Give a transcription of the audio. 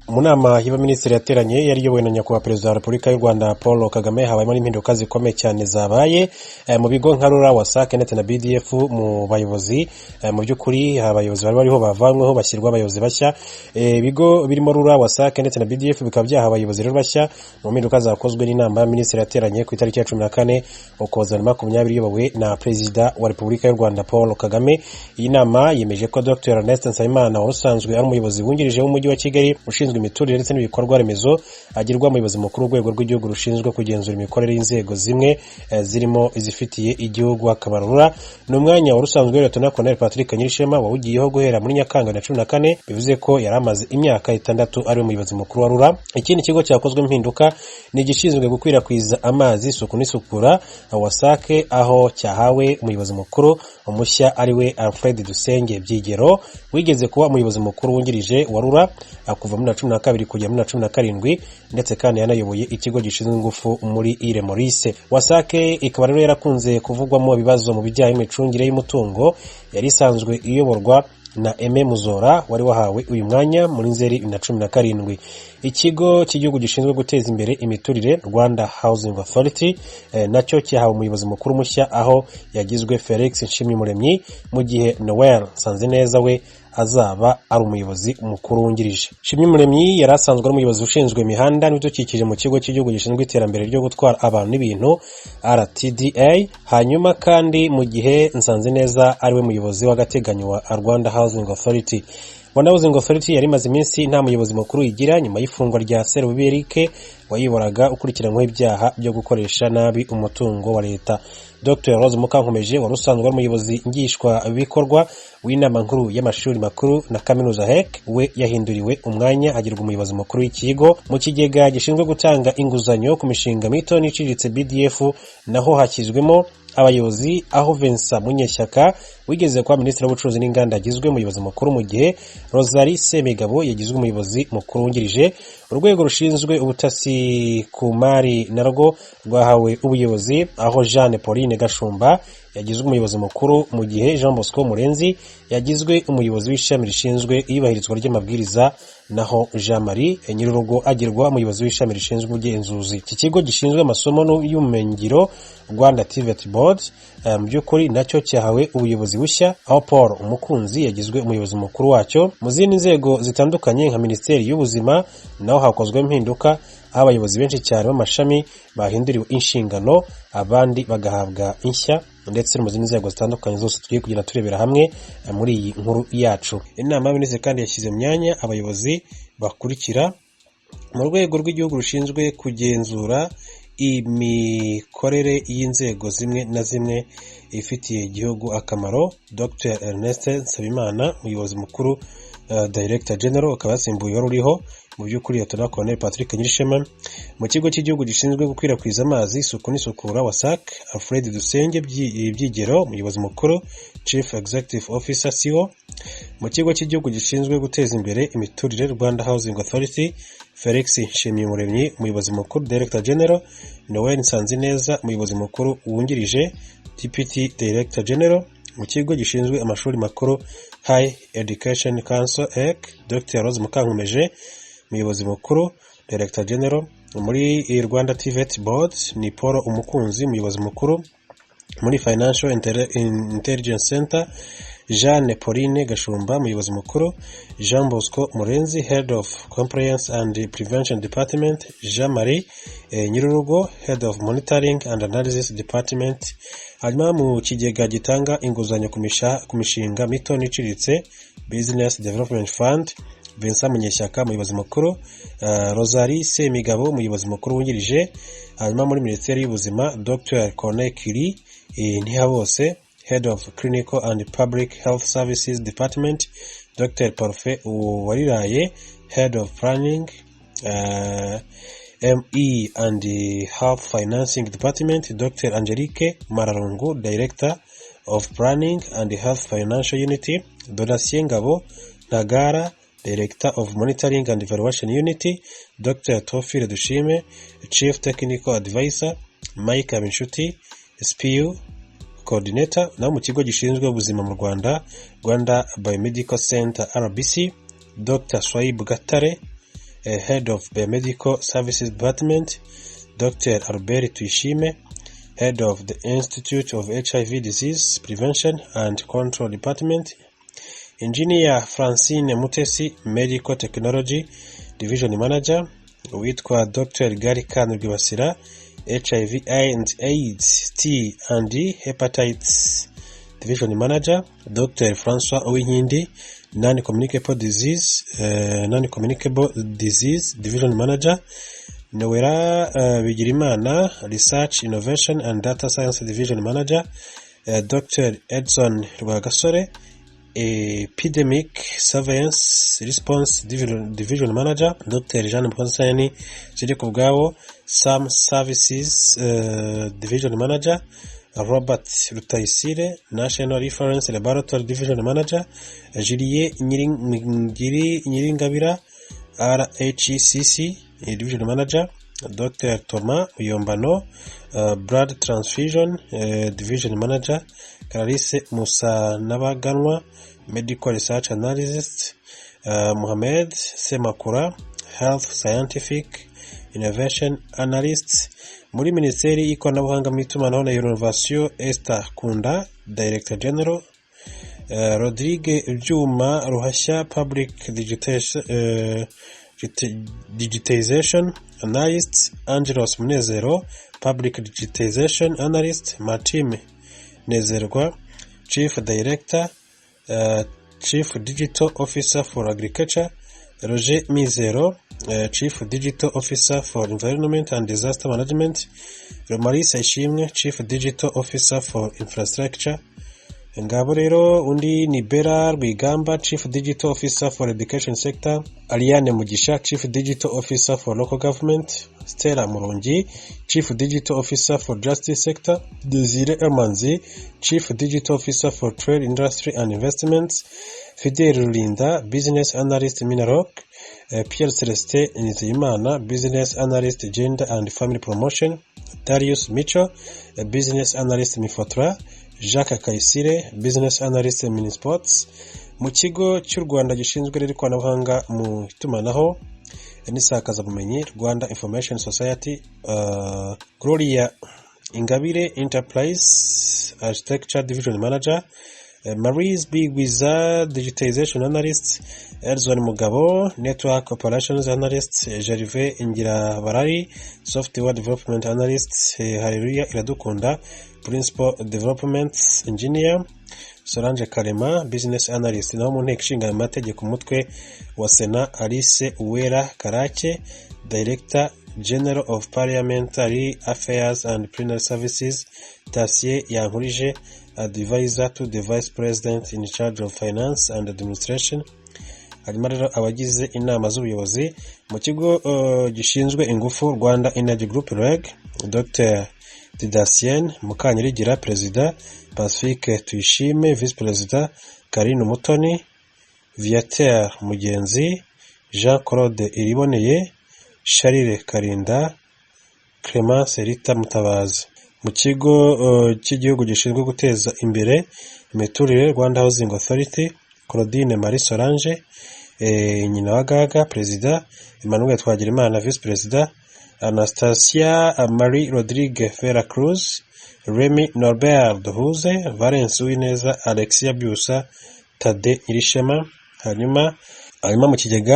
Mu nama y'abaminisitiri yateranye yari iyobowe na nyakubahwa perezida wa Repubulika y'u Rwanda Paul Kagame, habayemo n'impinduka zikomeye cyane zabaye mu bigo nka RURA, WASAC ndetse na BDF. Mu bayobozi mu by'ukuri abayobozi bari bariho bavanyweho bashyirwa abayobozi bashya. Ibigo birimo RURA, WASAC ndetse na BDF bikaba byaha abayobozi rero bashya mu mpinduka zakozwe n'inama y'abaminisitiri yateranye ku itariki ya 14 Ukuboza 2020 iyobowe na perezida wa Repubulika y'u Rwanda Paul Kagame. Iyi nama yemeje ko Dr Ernest Nsabimana usanzwe ari umuyobozi wungirije w'umujyi wa Kigali ushinzwe imiturire ndetse n'ibikorwa remezo agirwa umuyobozi mukuru w'urwego rw'igihugu rushinzwe kugenzura imikorere y'inzego zimwe zirimo izifitiye igihugu akamaro. RURA ni umwanya wari usanzwe Lt Col Patrick Nyirishema wawugiyeho guhera muri Nyakanga na 2014, bivuze ko yari amaze imyaka 6 ari umuyobozi mukuru wa RURA. Ikindi kigo cyakozwe impinduka ni igishinzwe gukwirakwiza amazi, isuku n'isukura WASAC, aho cyahawe umuyobozi mukuru umushya ari we Alfred Dusenge Byigero wigeze kuba umuyobozi mukuru wungirije wa RURA kuva muri 2012 kugera muri 2017, ndetse kandi yanayoboye ikigo gishinzwe ingufu muri Ile Maurice. WASAC ikaba rero yarakunze kuvugwamo ibibazo mu bijyanye n'imicungire y'umutungo, yari isanzwe iyoborwa na Aime Muzora wari wahawe uyu mwanya muri Nzeri 2017. Ikigo cy'igihugu gishinzwe guteza imbere imiturire Rwanda Housing Authority nacyo cyahawe umuyobozi mukuru mushya, aho yagizwe Felix Nshimyumuremyi, mu gihe Noel Nsanzineza we azaba ari umuyobozi mukuru wungirije. Nshimyumuremyi yari asanzwe ari umuyobozi ushinzwe imihanda n'ibidukikije mu kigo cy'igihugu gishinzwe iterambere ryo gutwara abantu n'ibintu RTDA, hanyuma kandi mu gihe Nsanzineza ari we muyobozi w'agateganyo wa Rwanda Housing Authority. Rwanda Housing Authority yari imaze iminsi nta muyobozi mukuru igira nyuma y'ifungwa rya Serubibi Eric wayiboraga ukurikiranyweho ibyaha byo gukoresha nabi umutungo wa leta. Dr Rose Mukankomeje wari usanzwe ari umuyobozi ngishwa bikorwa w'inama nkuru y'amashuri makuru na kaminuza HEC, we yahinduriwe umwanya agirwa umuyobozi mukuru w'ikigo. Mu kigega gishinzwe gutanga inguzanyo ku mishinga mito n'iciriritse BDF naho hashyizwemo abayobozi, aho Vincent Munyeshyaka wigeze kuba minisitiri w'ubucuruzi n'inganda agizwe umuyobozi mukuru, mu gihe Rosalie Semigabo yagizwe umuyobozi mukuru wungirije. Urwego rushinzwe ubutasi ku mari narwo rwahawe ubuyobozi, aho Jeanne Pauline Gashumba yagizwe umuyobozi mukuru, mu gihe Jean Bosco Murenzi yagizwe umuyobozi w'ishami rishinzwe iyubahirizwa ry'amabwiriza, naho Jean Marie Nyirurugo agirwa umuyobozi w'ishami rishinzwe ubugenzuzi. Iki kigo gishinzwe amasomo y'ubumenyingiro Rwanda TVET Board mu by'ukuri nacyo cyahawe ubuyobozi bushya, aho Paul Umukunzi yagizwe umuyobozi mukuru wacyo. Mu zindi nzego zitandukanye nka Minisiteri y'Ubuzima naho hakozwe impinduka, aho abayobozi benshi cyane b'amashami bahinduriwe inshingano, abandi bagahabwa inshya, ndetse mu zindi nzego zitandukanye zose tugiye kugenda turebera hamwe muri iyi nkuru yacu. Inama y'abaminisitiri kandi yashyize myanya abayobozi bakurikira: mu rwego rw'igihugu rushinzwe kugenzura imikorere y'inzego zimwe na zimwe ifitiye igihugu akamaro, Dr Ernest Nsabimana umuyobozi mukuru Director General, akaba yasimbuye wari uriho mu by'ukuri Lt Col Patrick Nyirishema. Mu kigo cy'igihugu gishinzwe gukwirakwiza amazi, isuku n'isukura WASAC, Alfred Dusenge Byigero umuyobozi mukuru Chief Executive Officer CEO. Mu kigo cy'igihugu gishinzwe guteza imbere imiturire Rwanda Housing Authority, Felix Nshimyumuremyi umuyobozi mukuru Director General, Noel Nsanzineza umuyobozi mukuru wungirije Deputy Director General. Mu kigo gishinzwe amashuri makuru High Education Council HEC, Dr Rose Mukankomeje umuyobozi mukuru Director General. Muri Rwanda TVET Board ni Paul Umukunzi umuyobozi mukuru. Muri Financial Intelligence Center Jeanne Pauline Gashumba umuyobozi mukuru. Jean Bosco Murenzi Head of Compliance and Prevention Department. Jean Marie Nyirurugo Head of Monitoring and Analysis Department. Hanyuma mu kigega gitanga inguzanyo ku mishinga mito n'iciriritse Business Development Fund, Vincent Munyeshyaka umuyobozi mukuru, Rosalie Semigabo umuyobozi mukuru wungirije. Hanyuma muri Minisiteri y'Ubuzima Dr Corneille Curie Ntihabose Head of Clinical and Public Health Services Department, Dr Parfait Uwariraye Head of Planning ME and Health Financing Department, Dr Angelique Mararungu Director of Planning and Health Financial Unity, Donatien Ngabo Ntagara Director of Monitoring and Evaluation Unity, Dr Tofile Dushime Chief Technical Advisor, Mike Abinshuti SPU Coordinator. Na mu kigo gishinzwe ubuzima mu Rwanda, Rwanda Biomedical Center RBC, Dr Swaib Gatare Head of Biomedical Services Department, Dr. Albert Tuyishime, Head of the Institute of HIV Disease Prevention and Control Department, Engineer Francine Mutesi, Medical Technology Division Manager, witwa Dr. Garika Rwibasira, HIV and AIDS T&D Hepatitis Division Manager, Dr. François Uwinkindi, Non-Communicable Disease Division Manager, Nowera Bigirimana, Research, Innovation and Data Science Division Manager, Dr. Edson Rwagasore, Epidemic Surveillance Response Division Manager, Dr. Jean Ponsani Zirikubwabo, Some Services Division Manager, Robert Rutayisire, National Reference Laboratory Division Manager, Julie Nyiringabira, RHCC Division Manager, Dr. Thomas Uyombano, Blood Transfusion Division Manager, Clarisse Musanabaganwa, Medical Research Analyst, Mohamed Semakura, Health Scientific Innovation Analyst. Muri Minisiteri y'Ikoranabuhanga mu itumanaho na Innovation, Esther Kunda, Director General, Rodrigue Byuma Ruhashya, Public Digitization Analyst, Angelos Munezero, Public Digitization Analyst, Martin Nezerwa, Chief Director, Chief Digital Officer for Agriculture, Roger Mizero, Chief Digital Officer for Environment and Disaster Management, Romarisa Ishimwe, Chief Digital Officer for Infrastructure. Ngabo rero undi ni Bera Rwigamba, Chief Digital Officer for Education Sector, Ariane Mugisha, Chief Digital Officer for Local Government, Stella Murungi, Chief Digital Officer for Justice Sector, Desire Emanzi, Chief Digital Officer for Trade, Industry and Investments, Fidel Rulinda, Business Analyst Minarok, Pierre Celeste Nizeyimana, Business Analyst Gender and Family Promotion, Darius Micho, Business Analyst Mifotra, Jacques Kayisire, Business Analyst Minisports. Mu kigo cy'u Rwanda gishinzwe ikoranabuhanga mu itumanaho n'isakazabumenyi, Rwanda Information Society, Gloria Ingabire, Enterprise Architecture Division Manager, Maurice Bigwiza, Digitization Analyst, Elzon Mugabo, Network Operations Analyst, Gervais Ingirabarari, Software Development Analyst, Haleluya Iradukunda, Principal Development Engineer, Solange Karema, Business Analyst. Naho mu nteko ishinga amategeko umutwe wa Sena, Alice Uwera Karake, Director General of Parliamentary Affairs and Plenary Services, Tassier Yankurije, Advisor to the Vice President in charge of Finance and Administration. Harimo rero abagize inama z'ubuyobozi mu kigo gishinzwe ingufu, Rwanda Energy Group REG, Dr. Didasien Mukanyirigira Perezida, Pacifique Tuyishime Vice Perezida, Karine Umutoni, Viateur Mugenzi, Jean Claude Iriboneye, Charire Karinda, Clemence Rita Mutabazi. Mu kigo cy'igihugu gishinzwe guteza imbere imiturire, Rwanda Housing Authority, Claudine Marie Solange, nyina wa Gaga Perezida, Emmanuel Twagirimana Vice Perezida, Anastasia Marie Rodrigue Vera Cruz, Remy Norbert Duhuze, Valence Uwineza, Alexia Byusa, Tade Irishema. Hanyuma mu kigega